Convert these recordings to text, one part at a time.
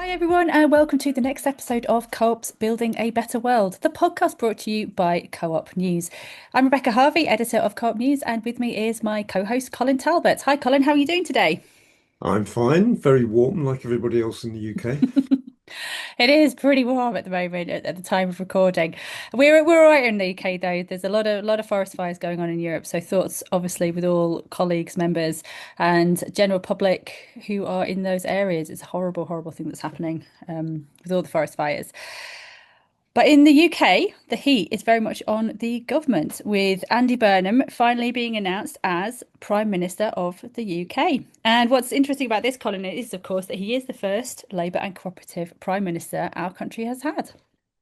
Hi, everyone, and welcome to the next episode of Co-ops Building a Better World, the podcast brought to you by Co-op News. I'm Rebecca Harvey, editor of Co-op News, and with me is my co-host Colin Talbot. Hi, Colin, how are you doing today? I'm fine, very warm like everybody else in the UK. It is pretty warm at the moment at the time of recording. We're all right in the UK though. There's a lot of forest fires going on in Europe, so thoughts obviously with all colleagues, members, and general public who are in those areas. It's a horrible, horrible thing that's happening with all the forest fires. But in the UK, the heat is very much on the government, with Andy Burnham finally being announced as Prime Minister of the UK. And what's interesting about this, Colin, is, of course, that he is the first Labour and Cooperative Prime Minister our country has had.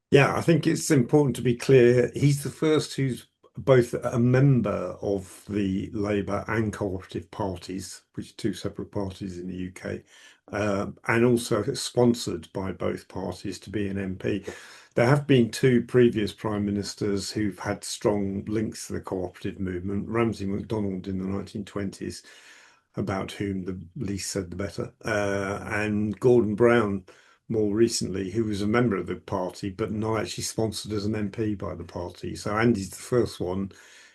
Yeah, I think it's important to be clear. He's the first who's both a member of the Labour and Cooperative parties, which are two separate parties in the UK, and also sponsored by both parties to be an MP. There have been two previous prime ministers who've had strong links to the cooperative movement. Ramsay MacDonald in the 1920s, about whom the least said the better, and Gordon Brown more recently, who was a member of the party, but not actually sponsored as an MP by the party. So Andy's the first one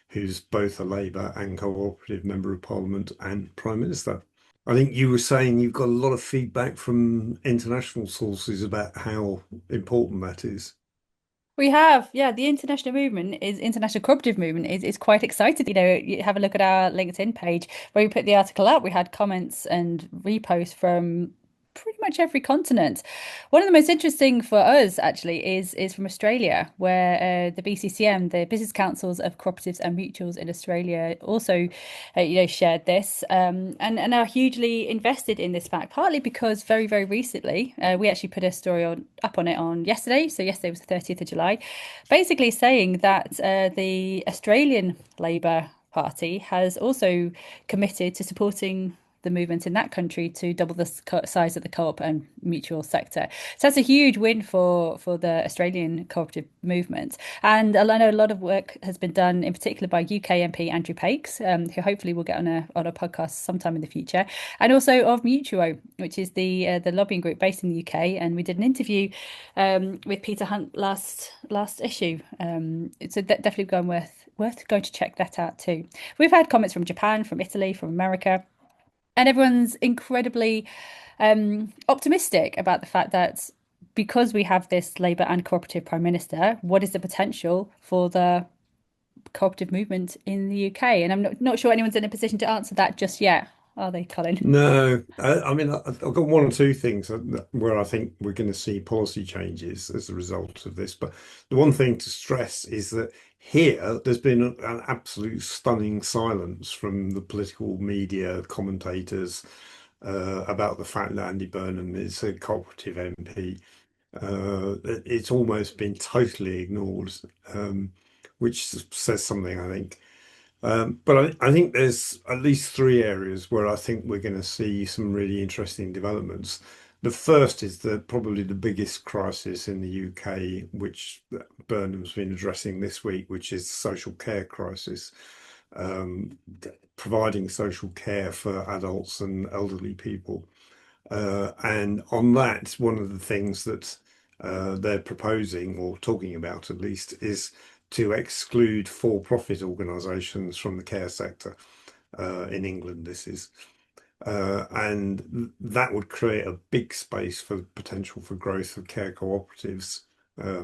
who's both a Labour and cooperative member of Parliament and Prime Minister. I think you were saying you've got a lot of feedback from international sources about how important that is. We have, yeah, the international cooperative movement is quite excited. You have a look at our LinkedIn page where we put the article up. We had comments and reposts from pretty much every continent. One of the most interesting for us actually is from Australia, where the BCCM, the Business Councils of Cooperatives and Mutuals in Australia, also shared this and are hugely invested in this fact. Partly because very recently we actually put a story up on it on yesterday. So yesterday was the 30th of July, basically saying that the Australian Labor Party has also committed to supporting the movement in that country to double the size of the co-op and mutual sector. So that's a huge win for the Australian cooperative movement. And I know a lot of work has been done, in particular by UK MP Andrew Pakes, who hopefully will get on a podcast sometime in the future, and also of Mutuo, which is the lobbying group based in the UK. And we did an interview with Peter Hunt last issue. So definitely going worth going to check that out too. We've had comments from Japan, from Italy, from America. And everyone's incredibly optimistic about the fact that because we have this Labour and cooperative Prime Minister, what is the potential for the cooperative movement in the UK? And I'm not sure anyone's in a position to answer that just yet, are they, Colin? No, I mean, I've got one or two things where I think we're going to see policy changes as a result of this. But the one thing to stress is that here there's been an absolute stunning silence from the political media commentators about the fact that Andy Burnham is a cooperative MP. It's almost been totally ignored, which says something, I think. But I think there's at least three areas where I think we're going to see some really interesting developments. The first is probably the biggest crisis in the UK, which Burnham's been addressing this week, which is the social care crisis, um, providing social care for adults and elderly people. And on that, one of the things that they're proposing or talking about at least is to exclude for-profit organisations from the care sector. In England, this is. And that would create a big space for potential for growth of care cooperatives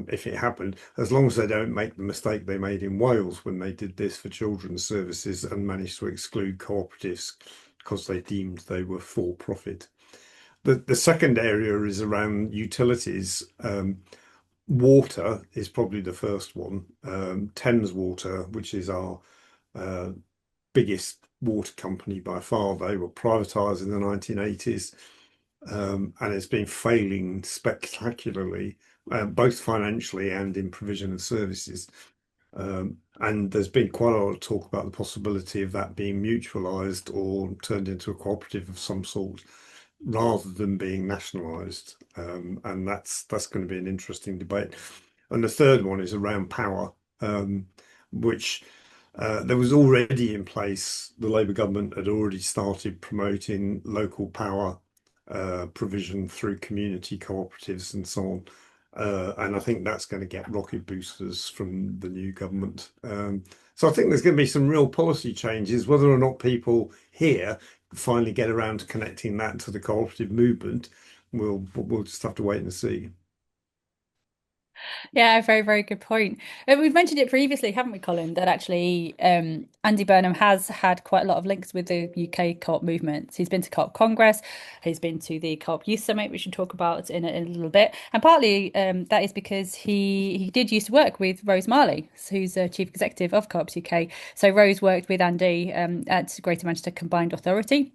if it happened, as long as they don't make the mistake they made in Wales when they did this for children's services and managed to exclude cooperatives because they deemed they were for profit. The second area is around utilities. Water is probably the first one. Thames Water, which is our uh, biggest water company by far, they were privatised in the 1980s, and it's been failing spectacularly, both financially and in provision of services. And there's been quite a lot of talk about the possibility of that being mutualised or turned into a cooperative of some sort rather than being nationalised. And that's going to be an interesting debate. And the third one is around power, which there was already in place. The Labour government had already started promoting local power provision through community cooperatives and so on. And I think that's going to get rocket boosters from the new government. So I think there's going to be some real policy changes. Whether or not people here finally get around to connecting that to the cooperative movement, we'll just have to wait and see. Yeah, very, very good point. We've mentioned it previously, haven't we, Colin, that actually Andy Burnham has had quite a lot of links with the UK co-op movement. He's been to Co-op Congress, he's been to the Co-op Youth Summit, which we'll talk about in a little bit. And partly that is because he did used to work with Rose Marley, who's the Chief Executive of Co-ops UK. So Rose worked with Andy at Greater Manchester Combined Authority,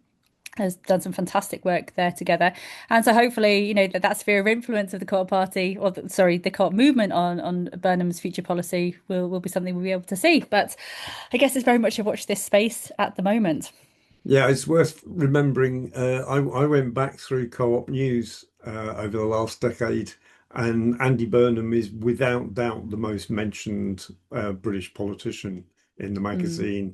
has done some fantastic work there together. And so hopefully, that sphere of influence of the Co-op Party, or sorry, the Co-op movement on Burnham's future policy will be something we'll be able to see. But I guess it's very much a watch this space at the moment. Yeah, it's worth remembering. I went back through Co-op News over the last decade, and Andy Burnham is without doubt the most mentioned British politician in the Mm. magazine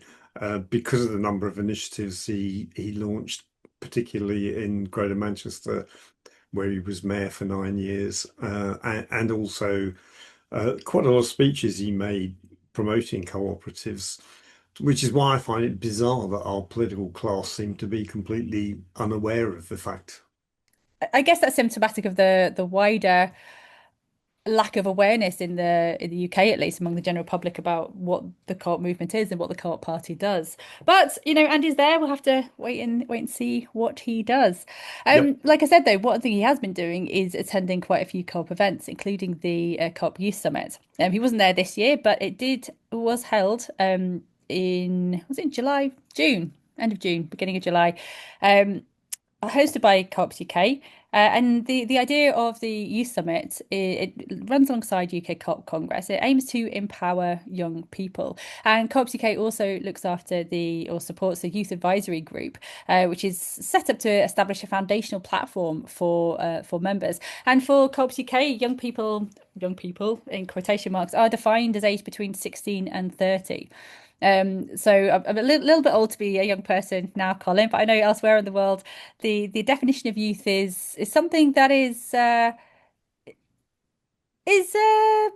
because of the number of initiatives he launched, particularly in Greater Manchester, where he was mayor for 9 years, and also quite a lot of speeches he made promoting cooperatives, which is why I find it bizarre that our political class seem to be completely unaware of the fact. I guess that's symptomatic of the wider lack of awareness in the UK, at least among the general public, about what the co-op movement is and what the co-op party does. But Andy's there. We'll have to wait and see what he does. Yep. Like I said, though, one thing he has been doing is attending quite a few co-op events, including the Co-op Youth Summit. He wasn't there this year, but it was held in was it July, June, end of June, beginning of July. Um, hosted by Co-ops UK. And the idea of the Youth Summit, it runs alongside UK Co-op Congress. It aims to empower young people. And Co-ops UK also looks after or supports the Youth Advisory Group, which is set up to establish a foundational platform for members. And for Co-ops UK, young people in quotation marks, are defined as aged between 16 and 30. So I'm a little bit old to be a young person now, Colin, but I know elsewhere in the world, the definition of youth is something that is I don't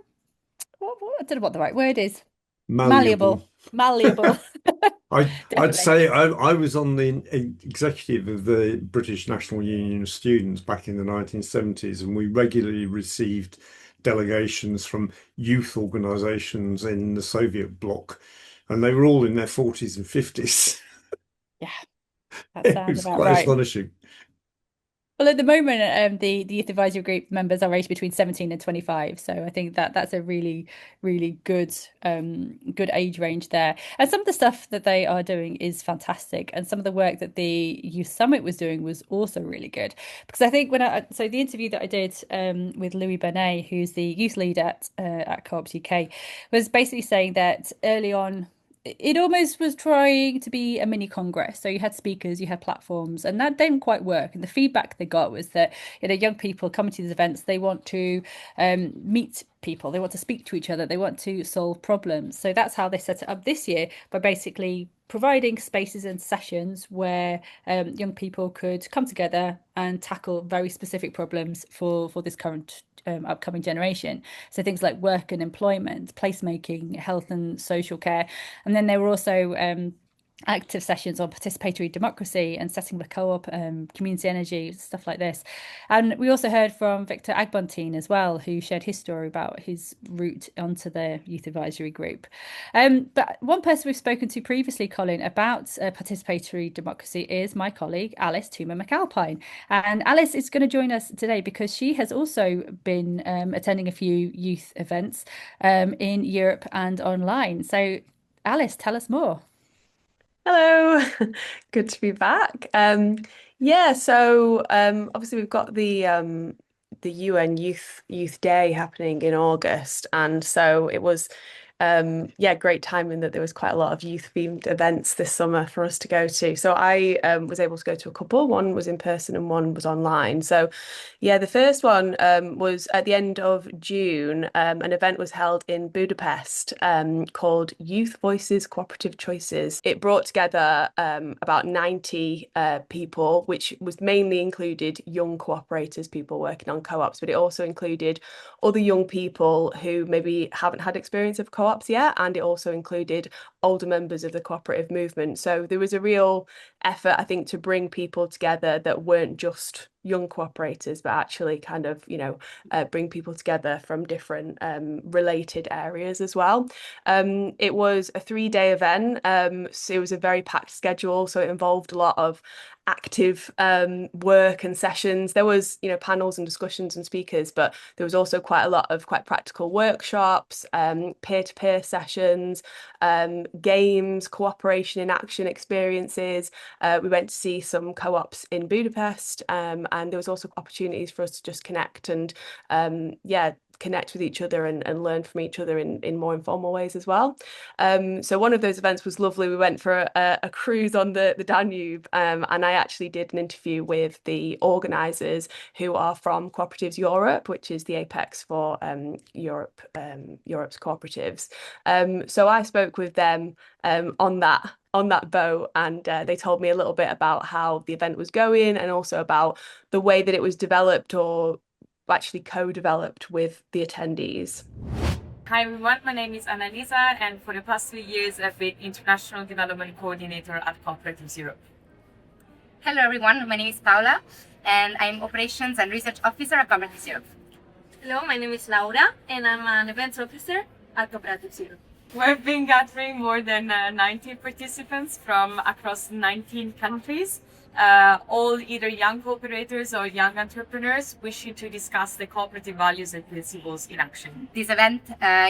know what the right word is. Malleable. Malleable, malleable, I'd definitely. say I was on the executive of the British National Union of Students back in the 1970s, and we regularly received delegations from youth organisations in the Soviet bloc, and they were all in their 40s and 50s. Yeah, that It sounds was about quite right. astonishing. Well, at the moment, the youth advisory group members are aged between 17 and 25. So I think that's a really, really good age range there. And some of the stuff that they are doing is fantastic. And some of the work that the Youth Summit was doing was also really good. Because I think so the interview that I did with Louis Bernet, who's the youth leader at Co-ops UK, was basically saying that early on, it almost was trying to be a mini congress. So you had speakers, you had platforms, and that didn't quite work. And the feedback they got was that young people coming to these events, they want to meet people, they want to speak to each other, they want to solve problems. So that's how they set it up this year, by basically providing spaces and sessions where young people could come together and tackle very specific problems for this current upcoming generation. So things like work and employment, placemaking, health and social care. And then there were also active sessions on participatory democracy and setting the co-op, community energy, stuff like this. And we also heard from Victor Agbontine as well, who shared his story about his route onto the youth advisory group. But one person we've spoken to previously, Colin, about participatory democracy is my colleague Alice Toomer McAlpine. And Alice is going to join us today because she has also been attending a few youth events in Europe and online. So Alice, tell us more. Hello, good to be back. Yeah, so obviously we've got the UN Youth Day happening in August, and so it was yeah, great timing that there was quite a lot of youth themed events this summer for us to go to. So I was able to go to a couple. One was in person and one was online. So yeah, the first one was at the end of June. An event was held in Budapest called Youth Voices, Cooperative Choices. It brought together about 90 people, which was mainly included young cooperators, people working on co-ops, but it also included other young people who maybe haven't had experience of co-ops yet, and it also included older members of the cooperative movement. So there was a real effort, I think, to bring people together that weren't just young cooperators, but actually kind of, bring people together from different related areas as well. It was a 3-day event, so it was a very packed schedule, so it involved a lot of active work and sessions. There was, panels and discussions and speakers, but there was also quite a lot of quite practical workshops, peer-to-peer sessions, games, cooperation in action experiences. We went to see some co-ops in Budapest, and there was also opportunities for us to just connect and connect with each other and learn from each other in more informal ways as well. So one of those events was lovely. We went for a cruise on the Danube, and I actually did an interview with the organisers, who are from Cooperatives Europe, which is the apex for Europe's cooperatives. So I spoke with them on that boat, and they told me a little bit about how the event was going and also about the way that it was developed or actually co-developed with the attendees. Hi everyone, my name is Annalisa, and for the past 3 years I've been International Development Coordinator at Cooperatives Europe. Hello everyone, my name is Paula and I'm Operations and Research Officer at Cooperatives Europe. Hello, my name is Laura and I'm an Events Officer at Cooperatives Europe. We've been gathering more than 90 participants from across 19 countries, all either young cooperators or young entrepreneurs wishing to discuss the cooperative values and principles in action. This event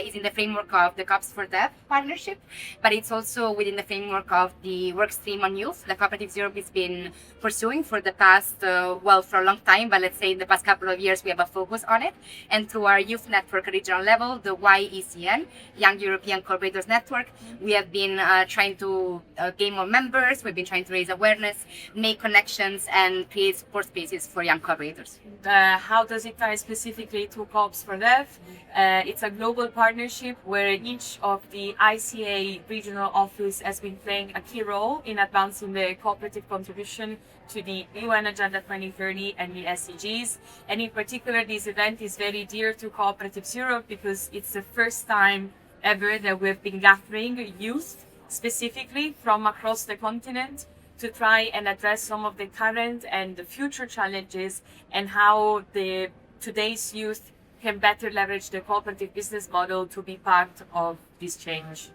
is in the framework of the COPS for Dev partnership, but it's also within the framework of the work stream on youth that Cooperatives Europe has been pursuing for the past, for a long time, but let's say in the past couple of years we have a focus on it. And through our youth network at regional level, the YECN, Young European Cooperators Network, we have been trying to gain more members, we've been trying to raise awareness, make connections and create support spaces for young cooperators. How does it tie specifically to COPS for Dev? It's a global partnership where each of the ICA regional office has been playing a key role in advancing the cooperative contribution to the UN Agenda 2030 and the SDGs. And in particular, this event is very dear to Cooperatives Europe because it's the first time ever that we've been gathering youth specifically from across the continent to try and address some of the current and the future challenges and how today's youth can better leverage the cooperative business model to be part of this change.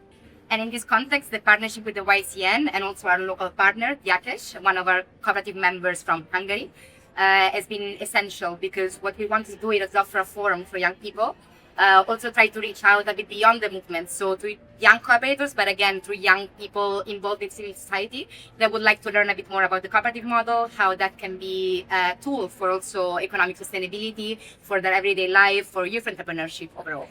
And in this context, the partnership with the YCN and also our local partner, Diakesh, one of our cooperative members from Hungary, has been essential because what we want to do is offer a forum for young people, also try to reach out a bit beyond the movement, so to young cooperators, but again, to young people involved in civil society that would like to learn a bit more about the cooperative model, how that can be a tool for also economic sustainability, for their everyday life, for youth entrepreneurship overall.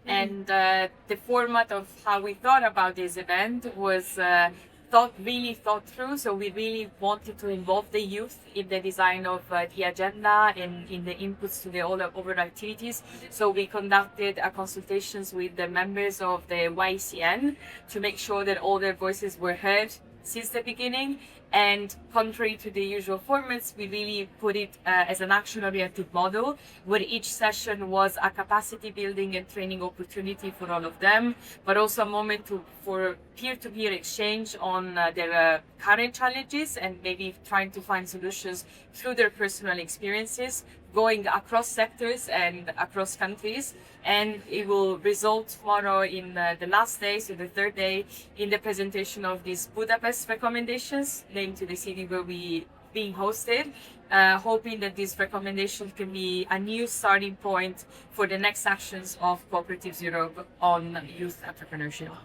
And the format of how we thought about this event was thought through. So we really wanted to involve the youth in the design of the agenda and in the inputs to the overall activities. So we conducted consultations with the members of the YCN to make sure that all their voices were heard since the beginning. And contrary to the usual formats, we really put it as an action-oriented model where each session was a capacity building and training opportunity for all of them, but also a moment for peer-to-peer exchange on their current challenges and maybe trying to find solutions through their personal experiences, going across sectors and across countries. And it will result tomorrow in the last day, so the third day, in the presentation of these Budapest recommendations named to the city where we being hosted, hoping that these recommendations can be a new starting point for the next actions of Cooperatives Europe on youth entrepreneurship.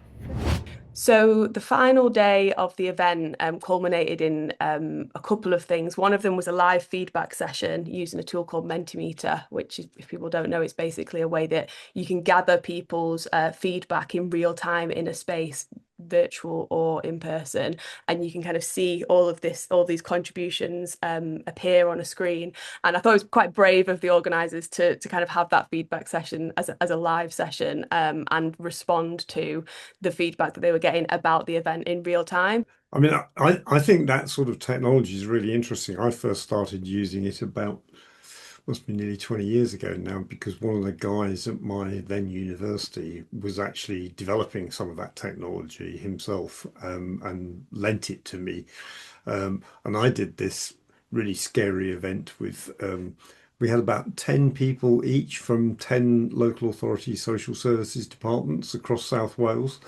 So the final day of the event culminated in a couple of things. One of them was a live feedback session using a tool called Mentimeter, which is, if people don't know, it's basically a way that you can gather people's feedback in real time in a space, virtual or in person, and you can kind of see all these contributions appear on a screen. And I thought it was quite brave of the organisers to kind of have that feedback session as a live session and respond to the feedback that they were getting about the event in real time. I mean, I think that sort of technology is really interesting. I first started using it about, must be nearly 20 years ago now, because one of the guys at my then university was actually developing some of that technology himself, and lent it to me. And I did this really scary event with, we had about 10 people each from 10 local authority social services departments across South Wales.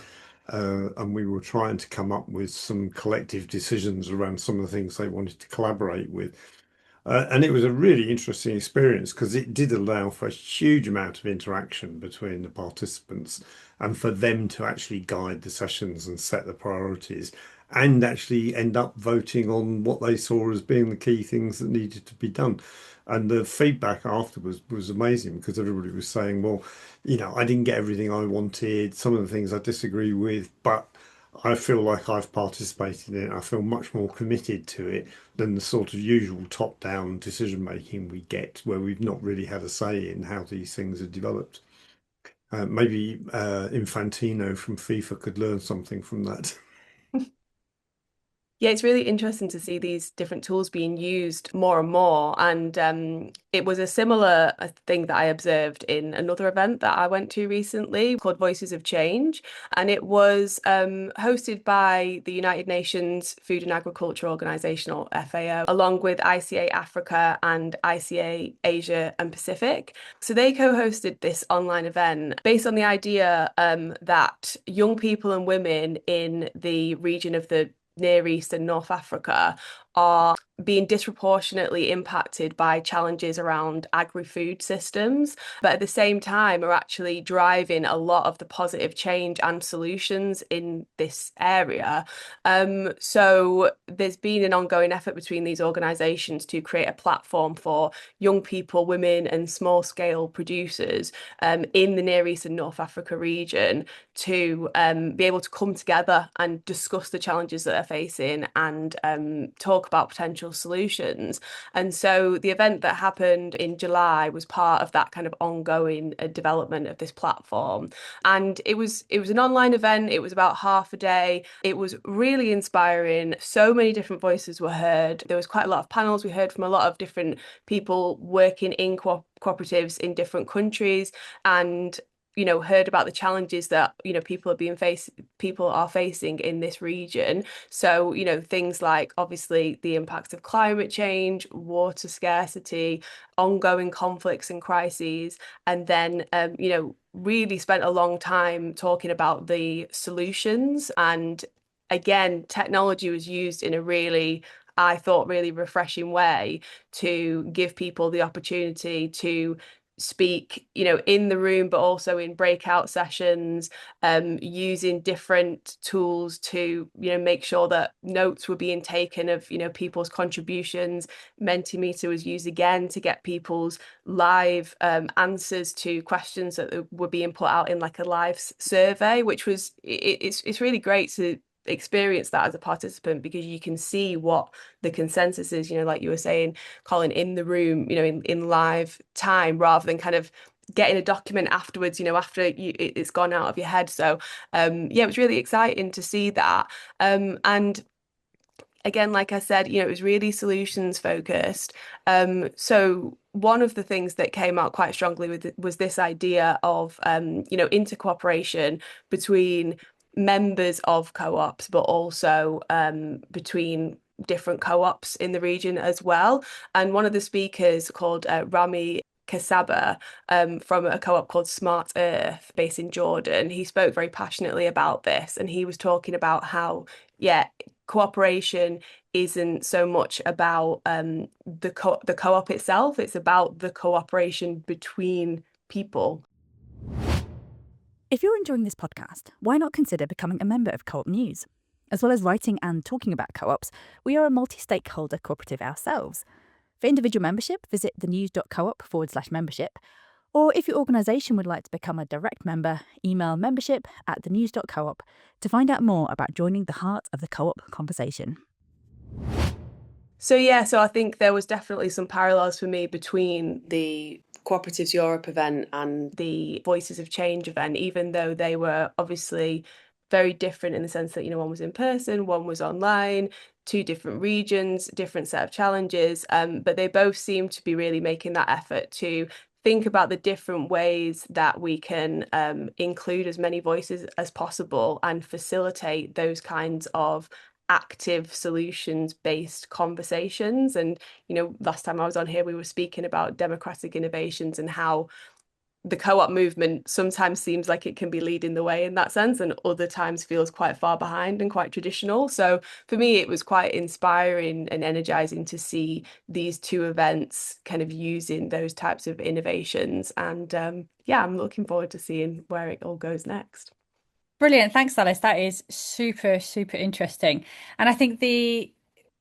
And we were trying to come up with some collective decisions around some of the things they wanted to collaborate with. And it was a really interesting experience because it did allow for a huge amount of interaction between the participants and for them to actually guide the sessions and set the priorities and actually end up voting on what they saw as being the key things that needed to be done. And the feedback afterwards was amazing because everybody was saying, well, I didn't get everything I wanted. Some of the things I disagree with, but I feel like I've participated in it. I feel much more committed to it than the sort of usual top-down decision making we get, where we've not really had a say in how these things are developed. Maybe Infantino from FIFA could learn something from that. Yeah, it's really interesting to see these different tools being used more and more. And it was a similar thing that I observed in another event that I went to recently called Voices of Change. And it was hosted by the United Nations Food and Agriculture Organization, or FAO, along with ICA Africa and ICA Asia and Pacific. So they co-hosted this online event based on the idea that young people and women in the region of the Near East and North Africa are being disproportionately impacted by challenges around agri-food systems, but at the same time are actually driving a lot of the positive change and solutions in this area. So there's been an ongoing effort between these organisations to create a platform for young people, women and small-scale producers in the Near East and North Africa region to be able to come together and discuss the challenges that they're facing and talk about potential solutions. And so the event that happened in July was part of that kind of ongoing development of this platform. And it was an online event. It was about half a day. It was really inspiring. So many different voices were heard. There was quite a lot of panels. We heard from a lot of different people working in cooperatives in different countries, and heard about the challenges that people are facing in this region. So things like obviously the impacts of climate change, water scarcity, ongoing conflicts and crises, and then really spent a long time talking about the solutions. And again, technology was used in a really, I thought, really refreshing way to give people the opportunity to speak, in the room, but also in breakout sessions, using different tools to, make sure that notes were being taken of, people's contributions. Mentimeter was used again to get people's live answers to questions that were being put out in like a live survey, which was, it's really great to experience that as a participant, because you can see what the consensus is, like you were saying, Colin, in the room, in live time, rather than kind of getting a document afterwards, after it's gone out of your head. So it was really exciting to see that. And again, like I said, it was really solutions focused. So one of the things that came out quite strongly was this idea of inter-cooperation between members of co-ops, but also between different co-ops in the region as well. And one of the speakers, called Rami Kasaba, from a co-op called Smart Earth based in Jordan, he spoke very passionately about this, and he was talking about how cooperation isn't so much about the co-op itself, it's about the cooperation between people. If you're enjoying this podcast, why not consider becoming a member of Co-op News? As well as writing and talking about co-ops, we are a multi-stakeholder cooperative ourselves. For individual membership, visit thenews.coop/membership. Or if your organisation would like to become a direct member, email membership@thenews.coop to find out more about joining the heart of the co-op conversation. So I think there was definitely some parallels for me between the Cooperatives Europe event and the Voices of Change event, even though they were obviously very different in the sense that, one was in person, one was online, two different regions, different set of challenges, but they both seem to be really making that effort to think about the different ways that we can include as many voices as possible and facilitate those kinds of active solutions-based conversations. And last time I was on here, we were speaking about democratic innovations and how the co-op movement sometimes seems like it can be leading the way in that sense, and other times feels quite far behind and quite traditional. So for me, it was quite inspiring and energizing to see these two events kind of using those types of innovations. And I'm looking forward to seeing where it all goes next. Brilliant. Thanks, Alice. That is super, super interesting. And I think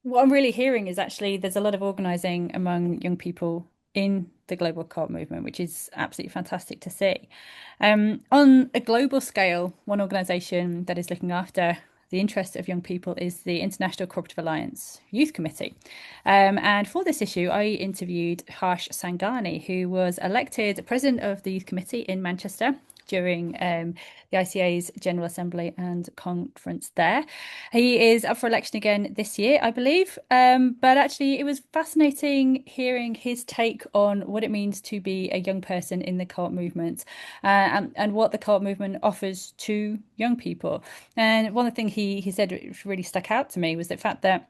what I'm really hearing is actually there's a lot of organising among young people in the global co-op movement, which is absolutely fantastic to see. On a global scale, one organisation that is looking after the interest of young people is the International Cooperative Alliance Youth Committee. And for this issue, I interviewed Harsh Sanghani, who was elected president of the Youth Committee in Manchester during the ICA's General Assembly and conference there. He is up for election again this year, I believe. But actually, it was fascinating hearing his take on what it means to be a young person in the co-op movement and what the co-op movement offers to young people. And one of the things he said which really stuck out to me was the fact that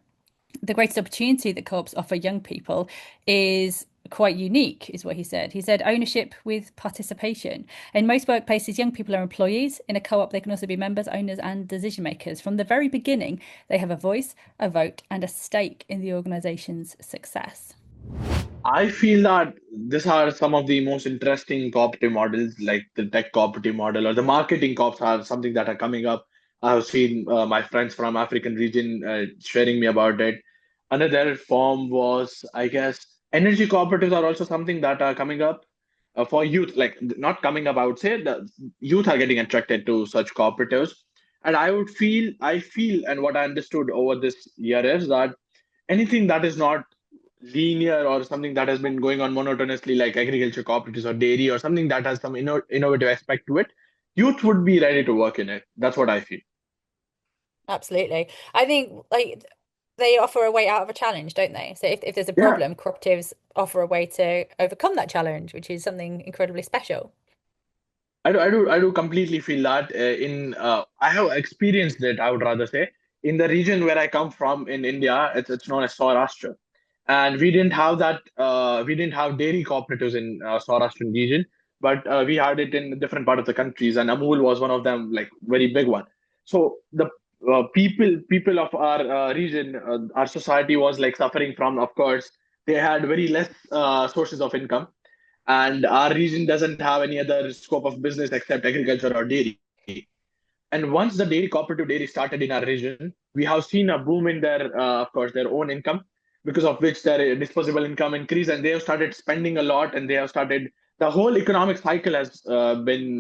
the greatest opportunity that co-ops offer young people is quite unique, is what he said. He said ownership with participation. In most workplaces, young people are employees. In a co-op, they can also be members, owners, and decision makers. From the very beginning, they have a voice, a vote, and a stake in the organization's success. I feel that these are some of the most interesting cooperative models, like the tech cooperative model or the marketing co-ops are something that are coming up. I've seen my friends from African region sharing me about it. Another form was, I guess, energy cooperatives are also something that are coming up for youth, like not coming up, I would say the youth are getting attracted to such cooperatives. And I feel, and what I understood over this year is that anything that is not linear or something that has been going on monotonously, like agriculture cooperatives or dairy or something that has some innovative aspect to it, youth would be ready to work in it. That's what I feel. Absolutely. I think they offer a way out of a challenge, don't they? So if there's a Yeah. problem, cooperatives offer a way to overcome that challenge, which is something incredibly special. I do completely feel that I have experienced it, I would rather say, in the region where I come from in India. It's known as Saurashtra, and we didn't have that. We didn't have dairy cooperatives in Saurashtrian region, but we had it in different part of the countries, and Amul was one of them, like very big one. So the people of our region, our society was like suffering from. Of course, they had very less sources of income, and our region doesn't have any other scope of business except agriculture or dairy. And once the dairy cooperative dairy started in our region, we have seen a boom in their, of course, their own income, because of which their disposable income increased, and they have started spending a lot, and they have started. The whole economic cycle has been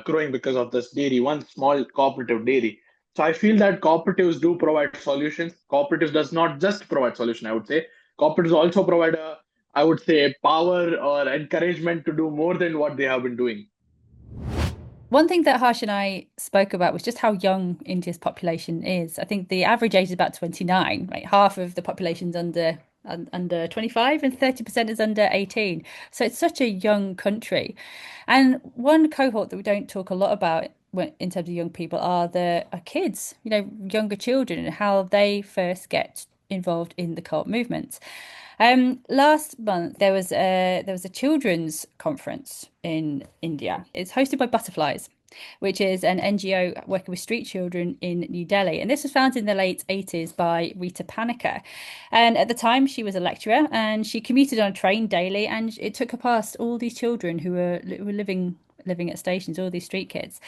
growing because of this dairy, one small cooperative dairy. So I feel that cooperatives do provide solutions. Cooperatives does not just provide solution, I would say. Cooperatives also provide I would say, power or encouragement to do more than what they have been doing. One thing that Harsh and I spoke about was just how young India's population is. I think the average age is about 29, right? Half of the population's under 25 and 30% is under 18. So it's such a young country. And one cohort that we don't talk a lot about in terms of young people are kids, younger children, and how they first get involved in the co-op movement. Last month there was a children's conference in India. It's hosted by Butterflies, which is an NGO working with street children in New Delhi. And this was founded in the late 80s by Rita Panika. And at the time, she was a lecturer and she commuted on a train daily, and it took her past all these children who were living living at stations, all these street kids.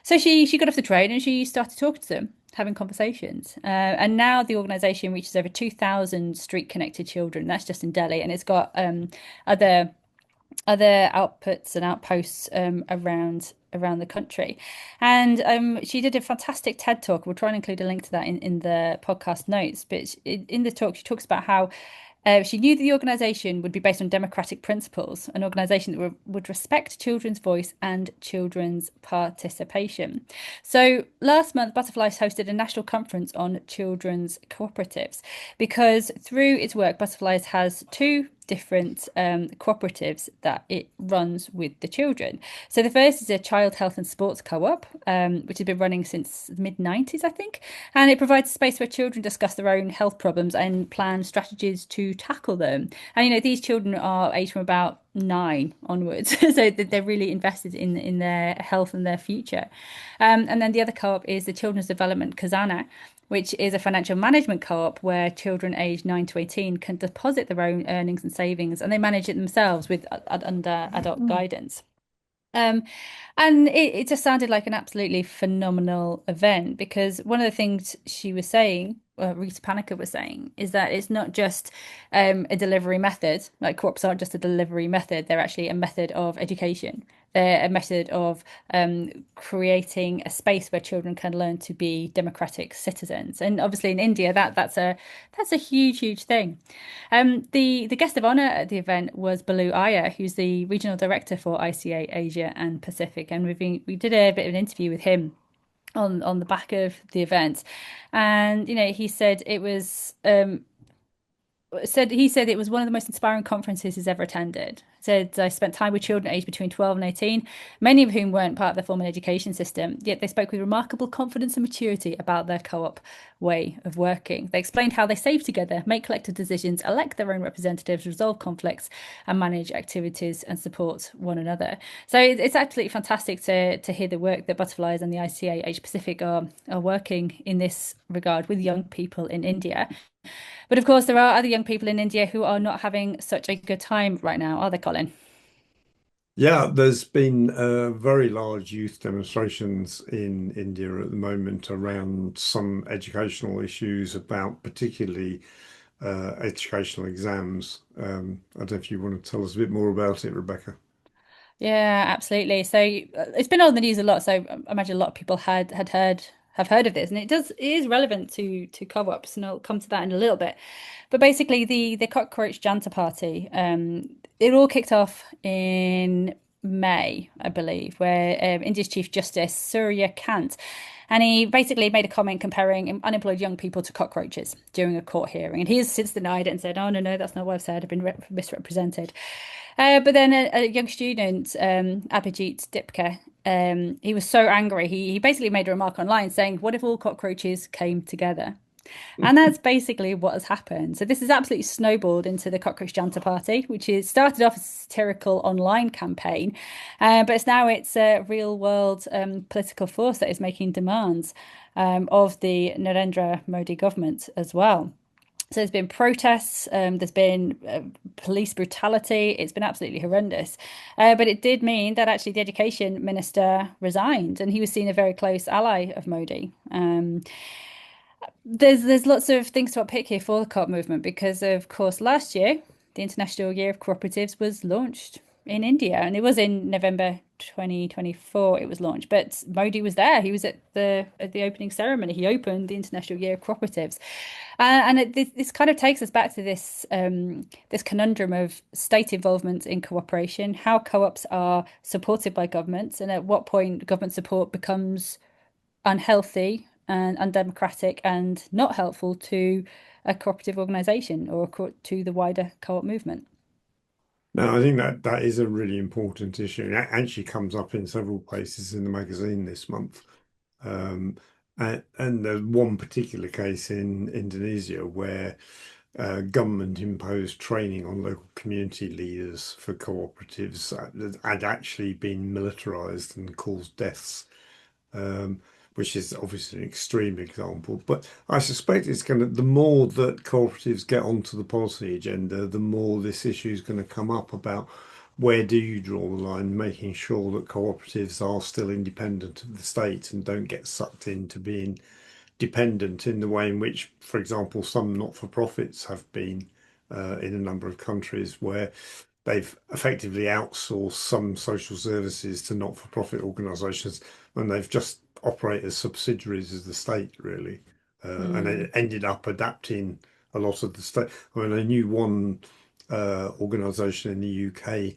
So she got off the train and she started talking to them, having conversations. And now the organisation reaches over 2,000 street connected children. That's just in Delhi, and it's got other outputs and outposts around the country. And she did a fantastic TED talk. We'll try and include a link to that in the podcast notes. But in the talk, she talks about how she knew that the organisation would be based on democratic principles, an organisation that would respect children's voice and children's participation. So last month, Butterflies hosted a national conference on children's cooperatives, because through its work, Butterflies has two different cooperatives that it runs with the children. So the first is a child health and sports co-op, which has been running since the mid-90s, I think, and it provides a space where children discuss their own health problems and plan strategies to tackle them. And these children are aged from about 9 onwards, so they're really invested in their health and their future. And then the other co-op is the Children's Development Khazana, which is a financial management co-op where children aged 9 to 18 can deposit their own earnings and savings, and they manage it themselves with under adult guidance. And it just sounded like an absolutely phenomenal event, because one of the things she was saying, Rita Panica was saying, is that it's not just a delivery method. Like, co-ops aren't just a delivery method, they're actually a method of education. They're a method of creating a space where children can learn to be democratic citizens. And obviously in India, that's a huge thing. The guest of honor at the event was Balu Iyer, who's the regional director for ICA Asia and Pacific, and we did a bit of an interview with him on the back of the event. And he said it was it was one of the most inspiring conferences he's ever attended. Said, I spent time with children aged between 12 and 18, many of whom weren't part of the formal education system, yet they spoke with remarkable confidence and maturity about their co-op way of working. They explained how they save together, make collective decisions, elect their own representatives, resolve conflicts, and manage activities and support one another. So it's absolutely fantastic to hear the work that Butterflies and the ICA Asia Pacific are working in this regard with young people in India. But of course, there are other young people in India who are not having such a good time right now, are they, Colin? Yeah, there's been very large youth demonstrations in India at the moment around some educational issues, about particularly educational exams. I don't know if you want to tell us a bit more about it, Rebecca. Yeah, absolutely. So it's been on the news a lot. So I imagine a lot of people have heard of this, and it is relevant to co-ops, and I'll come to that in a little bit. But basically, the Cockroach Janta Party, it all kicked off in May, I believe, where India's Chief Justice Surya Kant, and he basically made a comment comparing unemployed young people to cockroaches during a court hearing, and he has since denied it and said, "Oh no, that's not what I've said. I've been misrepresented." But then a young student, Abhijit Dipka, he was so angry. He basically made a remark online saying, "What if all cockroaches came together?" And that's basically what has happened. So this has absolutely snowballed into the Cockroach Janta Party, which is started off as a satirical online campaign, but it's a real world political force that is making demands of the Narendra Modi government as well. So there's been protests, there's been police brutality. It's been absolutely horrendous. But it did mean that actually the education minister resigned, and he was seen a very close ally of Modi. There's lots of things to unpick here for the co-op movement, because of course last year the International Year of Cooperatives was launched in India, and it was in November 2024 it was launched, but Modi was there. He was at the opening ceremony. He opened the International Year of Cooperatives, and this kind of takes us back to this conundrum of state involvement in cooperation, how co-ops are supported by governments, and at what point government support becomes unhealthy and undemocratic and not helpful to a cooperative organisation or to the wider co-op movement. No, I think that is a really important issue. And it actually comes up in several places in the magazine this month. And there's one particular case in Indonesia where government imposed training on local community leaders for cooperatives that had actually been militarized and caused deaths. Which is obviously an extreme example, but I suspect the more that cooperatives get onto the policy agenda, the more this issue is going to come up about where do you draw the line, making sure that cooperatives are still independent of the state and don't get sucked into being dependent in the way in which, for example, some not-for-profits have been in a number of countries where they've effectively outsourced some social services to not-for-profit organisations, and they've just operate as subsidiaries of the state, really. And it ended up adapting a lot of the state. I mean, I knew one organisation in the UK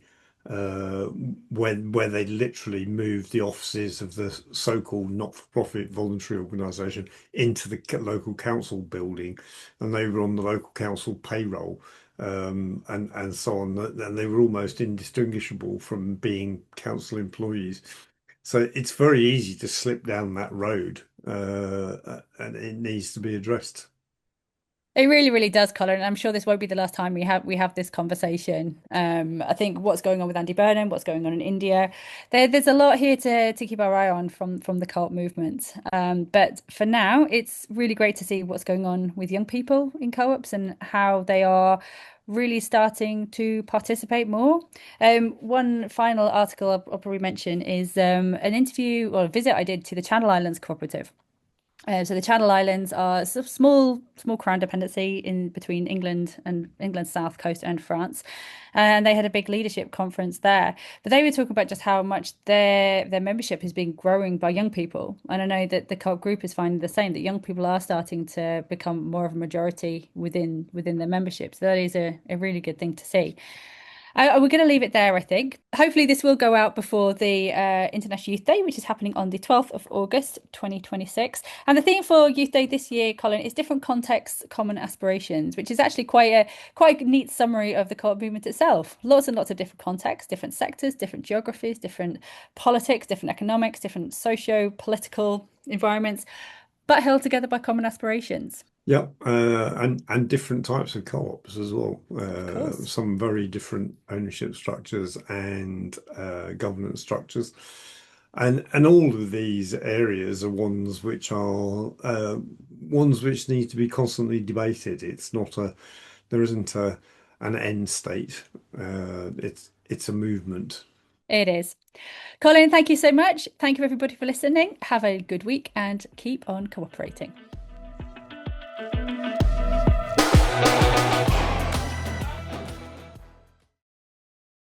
where they literally moved the offices of the so-called not-for-profit voluntary organisation into the local council building, and they were on the local council payroll, and so on, and they were almost indistinguishable from being council employees. So it's very easy to slip down that road, and it needs to be addressed. It really, really does, Colin. And I'm sure this won't be the last time we have this conversation. I think what's going on with Andy Burnham, what's going on in India, there's a lot here to keep our eye on from the co-op movement. But for now, it's really great to see what's going on with young people in co-ops and how they are really starting to participate more. One final article I'll probably mention is an interview or a visit I did to the Channel Islands Cooperative. So the Channel Islands are a small crown dependency in between England and England's south coast and France, and they had a big leadership conference there. But they were talking about just how much their membership has been growing by young people, and I know that the co-op group is finding the same, that young people are starting to become more of a majority within their membership. So that is a really good thing to see. We're going to leave it there, I think. Hopefully, this will go out before the International Youth Day, which is happening on the 12th of August, 2026. And the theme for Youth Day this year, Colin, is different contexts, common aspirations, which is actually quite a neat summary of the co-op movement itself. Lots and lots of different contexts, different sectors, different geographies, different politics, different economics, different socio-political environments, but held together by common aspirations. Yep, and different types of co-ops as well. Some very different ownership structures and governance structures, and all of these areas are ones which need to be constantly debated. There isn't an end state. It's a movement. It is. Colin, thank you so much. Thank you everybody for listening. Have a good week and keep on cooperating.